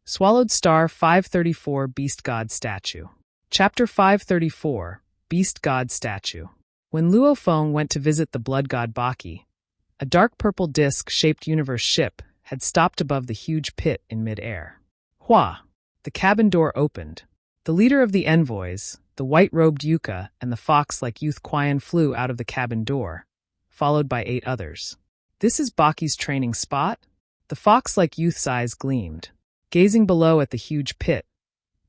Swallowed Star 534 Beast God Statue. Chapter 534 Beast God Statue. When Luo Feng went to visit the blood god Baki, a dark purple disc-shaped universe ship had stopped above the huge pit in mid-air. Hua! The cabin door opened. The leader of the envoys, the white-robed Yuka and the fox-like youth Qian flew out of the cabin door, followed by 8 others. This is Baki's training spot? The fox-like youth's eyes gleamed, gazing below at the huge pit.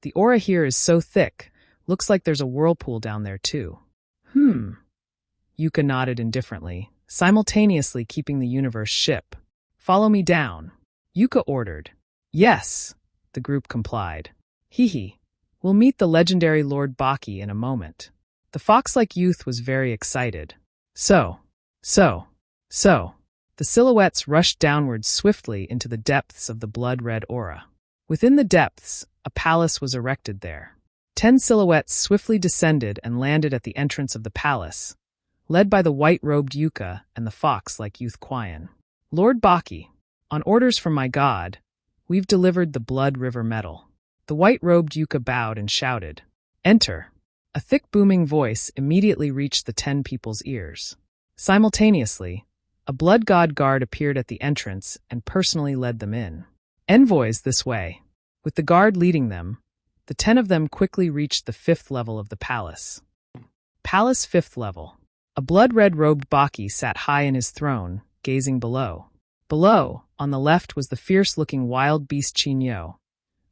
The aura here is so thick, looks like there's a whirlpool down there too. Yuka nodded indifferently, simultaneously keeping the universe ship. Follow me down, Yuka ordered. Yes, the group complied. Hee. We'll meet the legendary Lord Baki in a moment. The fox-like youth was very excited. So. The silhouettes rushed downwards swiftly into the depths of the blood-red aura. Within the depths, a palace was erected there. 10 silhouettes swiftly descended and landed at the entrance of the palace, led by the white-robed Yuka and the fox-like youth Qian. Lord Baki, on orders from my god, we've delivered the Blood River Medal. The white-robed Yuka bowed and shouted, "Enter!" A thick booming voice immediately reached the 10 people's ears. Simultaneously, a blood god guard appeared at the entrance and personally led them in. Envoys this way. With the guard leading them, the 10 of them quickly reached the 5th level of the palace. Palace 5th level. A blood-red robed Baki sat high in his throne, gazing below. Below, on the left, was the fierce-looking wild beast Qinyo,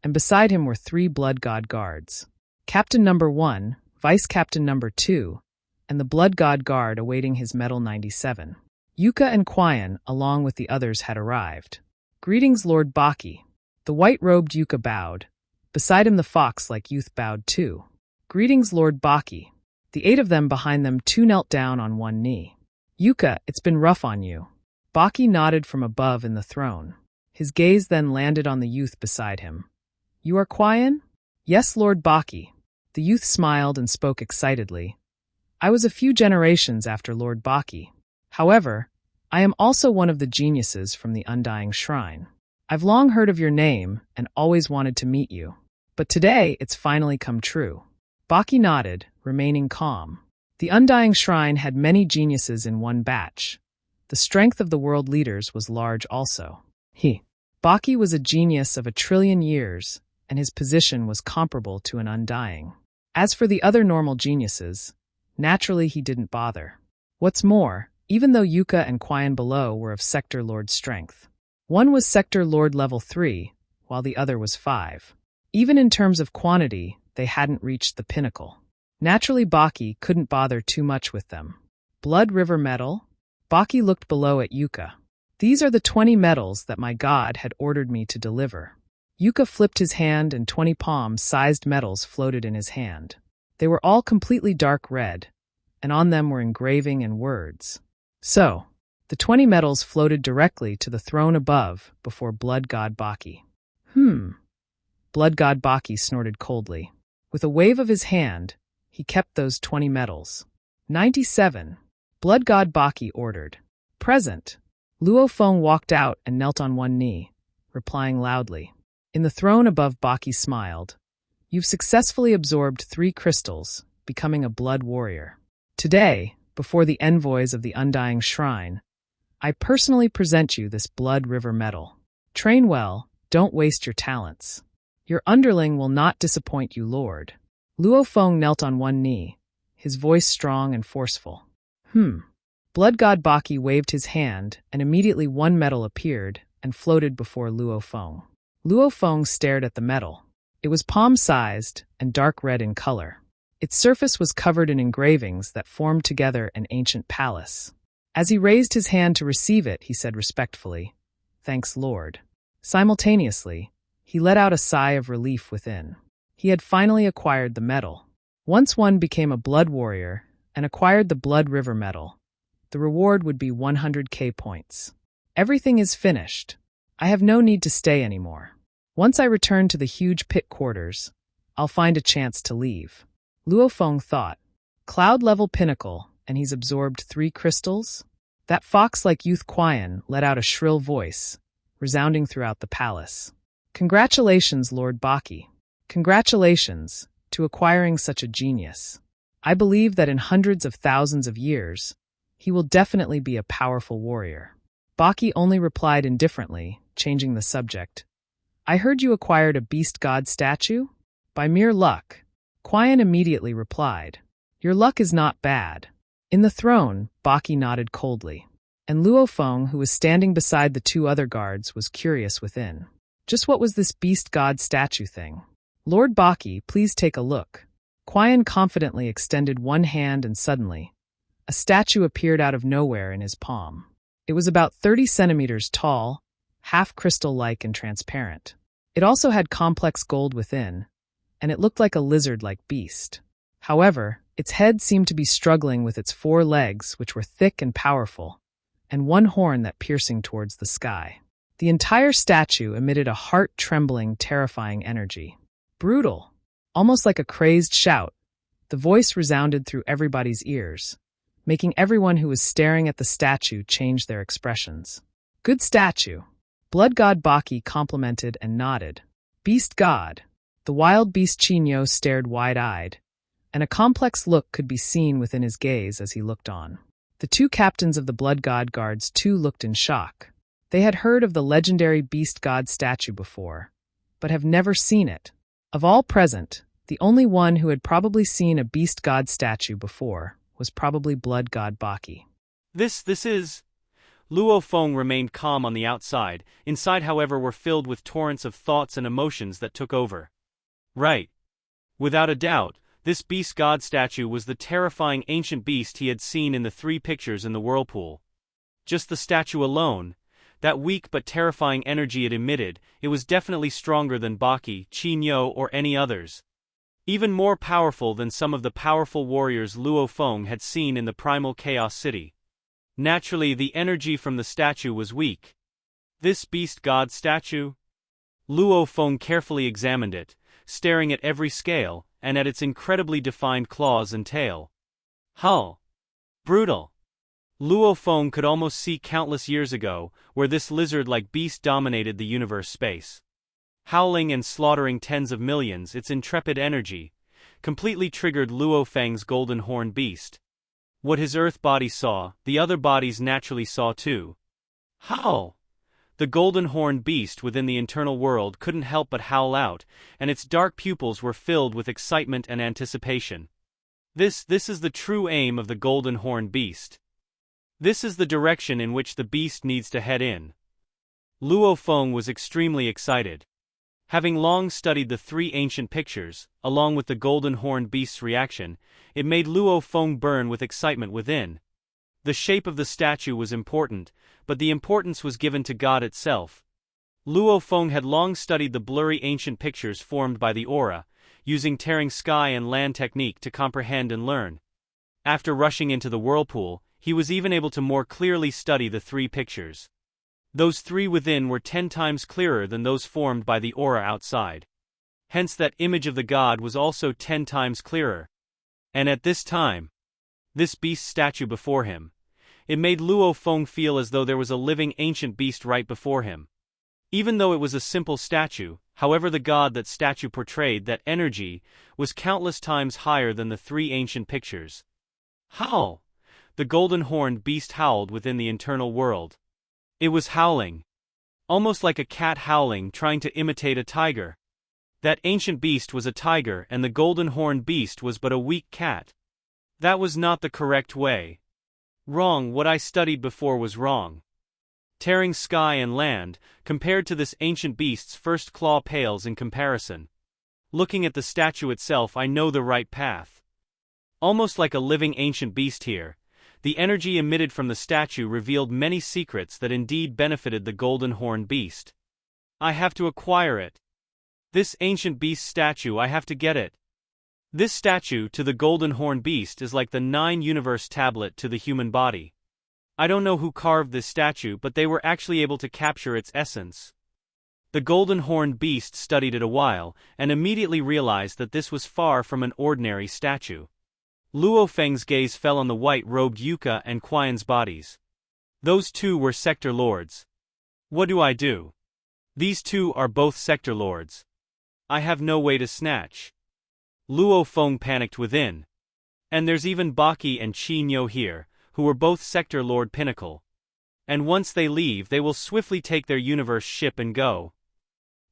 and beside him were 3 blood god guards. Captain number 1, Vice Captain number 2, and the blood god guard awaiting his medal 97. Yuka and Qian, along with the others, had arrived. Greetings, Lord Baki. The white-robed Yuka bowed. Beside him the fox-like youth bowed too. Greetings, Lord Baki. The 8 of them behind them too knelt down on one knee. Yuka, it's been rough on you. Baki nodded from above in the throne. His gaze then landed on the youth beside him. You are Qian? Yes, Lord Baki. The youth smiled and spoke excitedly. I was a few generations after Lord Baki. However, I am also one of the geniuses from the Undying Shrine. I've long heard of your name and always wanted to meet you. But today, it's finally come true. Baki nodded, remaining calm. The Undying Shrine had many geniuses in one batch. The strength of the world leaders was large also. Baki was a genius of 1 trillion years, and his position was comparable to an Undying. As for the other normal geniuses, naturally he didn't bother. What's more, even though Yuka and Qian below were of Sector Lord strength. One was Sector Lord level 3, while the other was 5. Even in terms of quantity, they hadn't reached the pinnacle. Naturally, Baki couldn't bother too much with them. Blood River Medal? Baki looked below at Yuka. These are the 20 medals that my god had ordered me to deliver. Yuka flipped his hand and 20 palm-sized medals floated in his hand. They were all completely dark red, and on them were engraving and words. So, the 20 medals floated directly to the throne above before Blood God Baki. Blood God Baki snorted coldly. With a wave of his hand, he kept those 20 medals. 97. Blood God Baki ordered. Present. Luo Feng walked out and knelt on one knee, replying loudly. In the throne above, Baki smiled. You've successfully absorbed 3 crystals, becoming a blood warrior. Today, before the envoys of the Undying Shrine, I personally present you this Blood River Medal. Train well, don't waste your talents. Your underling will not disappoint you, Lord. Luo Feng knelt on one knee, his voice strong and forceful. Blood God Baki waved his hand, and immediately 1 medal appeared and floated before Luo Feng. Luo Feng stared at the medal. It was palm-sized and dark red in color. Its surface was covered in engravings that formed together an ancient palace. As he raised his hand to receive it, he said respectfully, "Thanks, Lord." Simultaneously, he let out a sigh of relief within. He had finally acquired the medal. Once one became a blood warrior and acquired the Blood River Medal, the reward would be 100k points. Everything is finished. I have no need to stay anymore. Once I return to the huge pit quarters, I'll find a chance to leave. Luo Feng thought. Cloud-level pinnacle, and he's absorbed 3 crystals? That fox-like youth Qian let out a shrill voice, resounding throughout the palace. Congratulations, Lord Baki. Congratulations to acquiring such a genius. I believe that in hundreds of thousands of years, he will definitely be a powerful warrior. Baki only replied indifferently, changing the subject. I heard you acquired a beast god statue? By mere luck. Qian immediately replied. Your luck is not bad. In the throne, Baki nodded coldly. And Luo Feng, who was standing beside the two other guards, was curious within. Just what was this beast god statue thing? Lord Baki, please take a look. Qian confidently extended one hand and suddenly, a statue appeared out of nowhere in his palm. It was about 30 centimeters tall, half crystal-like and transparent. It also had complex gold within, and it looked like a lizard-like beast. However, its head seemed to be struggling with its 4 legs, which were thick and powerful, and one horn that piercing towards the sky. The entire statue emitted a heart-trembling, terrifying energy. Brutal. Almost like a crazed shout, the voice resounded through everybody's ears, making everyone who was staring at the statue change their expressions. Good statue. Blood god Baki complimented and nodded. Beast god. The wild beast Qinyo stared wide-eyed, and a complex look could be seen within his gaze as he looked on. The two captains of the blood god guards too looked in shock. They had heard of the legendary beast god statue before, but have never seen it. Of all present, the only one who had probably seen a beast god statue before was probably blood god Baki. This is... Luo Feng remained calm on the outside. Inside, however, were filled with torrents of thoughts and emotions that took over. Right. Without a doubt, this beast god statue was the terrifying ancient beast he had seen in the 3 pictures in the whirlpool. Just the statue alone, that weak but terrifying energy it emitted, it was definitely stronger than Baki, Qinyo, or any others. Even more powerful than some of the powerful warriors Luo Feng had seen in the Primal Chaos City. Naturally, the energy from the statue was weak. This beast god statue? Luo Feng carefully examined it, staring at every scale, and at its incredibly defined claws and tail. Hull. Brutal. Luo Feng could almost see countless years ago, where this lizard-like beast dominated the universe space. Howling and slaughtering tens of millions, its intrepid energy completely triggered Luo Feng's golden horn beast. What his earth body saw, the other bodies naturally saw too. Howl! The golden horn beast within the internal world couldn't help but howl out, and its dark pupils were filled with excitement and anticipation. This is the true aim of the golden horn beast. This is the direction in which the beast needs to head in. Luo Feng was extremely excited. Having long studied the 3 ancient pictures, along with the golden horn beast's reaction, it made Luo Feng burn with excitement within. The shape of the statue was important, but the importance was given to God itself. Luo Feng had long studied the blurry ancient pictures formed by the aura, using tearing sky and land technique to comprehend and learn. After rushing into the whirlpool, he was even able to more clearly study the 3 pictures. Those 3 within were 10 times clearer than those formed by the aura outside. Hence that image of the god was also 10 times clearer. And at this time, this beast statue before him, it made Luo Feng feel as though there was a living ancient beast right before him. Even though it was a simple statue, however, the god that statue portrayed, that energy, was countless times higher than the 3 ancient pictures. Howl! The golden horned beast howled within the internal world. It was howling. Almost like a cat howling, trying to imitate a tiger. That ancient beast was a tiger, and the golden horned beast was but a weak cat. That was not the correct way. Wrong. What I studied before was wrong. Tearing sky and land, compared to this ancient beast's first claw pales in comparison. Looking at the statue itself, I know the right path. Almost like a living ancient beast here, the energy emitted from the statue revealed many secrets that indeed benefited the golden horned beast. I have to acquire it. This ancient beast statue, I have to get it. This statue to the golden horned beast is like the 9 universe tablet to the human body. I don't know who carved this statue, but they were actually able to capture its essence. The golden horned beast studied it a while, and immediately realized that this was far from an ordinary statue. Luo Feng's gaze fell on the white-robed Yuka and Qian's bodies. Those 2 were sector lords. What do I do? These two are both sector lords. I have no way to snatch. Luo Feng panicked within. And there's even Baki and Qi Nyo here, who were both sector lord pinnacle. And once they leave they will swiftly take their universe ship and go.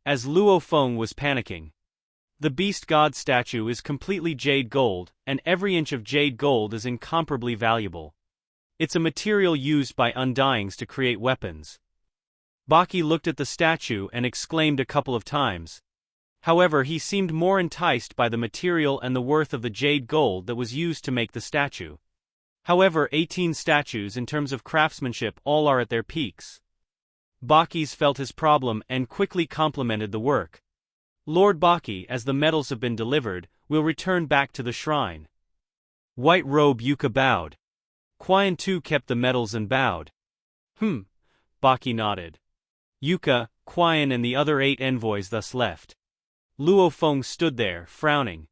As Luo Feng was panicking. The beast god statue is completely jade gold, and every inch of jade gold is incomparably valuable. It's a material used by Undyings to create weapons. Baki looked at the statue and exclaimed a couple of times. However, he seemed more enticed by the material and the worth of the jade gold that was used to make the statue. However, 18 statues in terms of craftsmanship all are at their peaks. Baki's felt his problem and quickly complimented the work. Lord Baki, as the medals have been delivered, will return back to the shrine. White Robe Yuka bowed. Qian too kept the medals and bowed. Baki nodded. Yuka, Qian and the other 8 envoys thus left. Luo Feng stood there, frowning.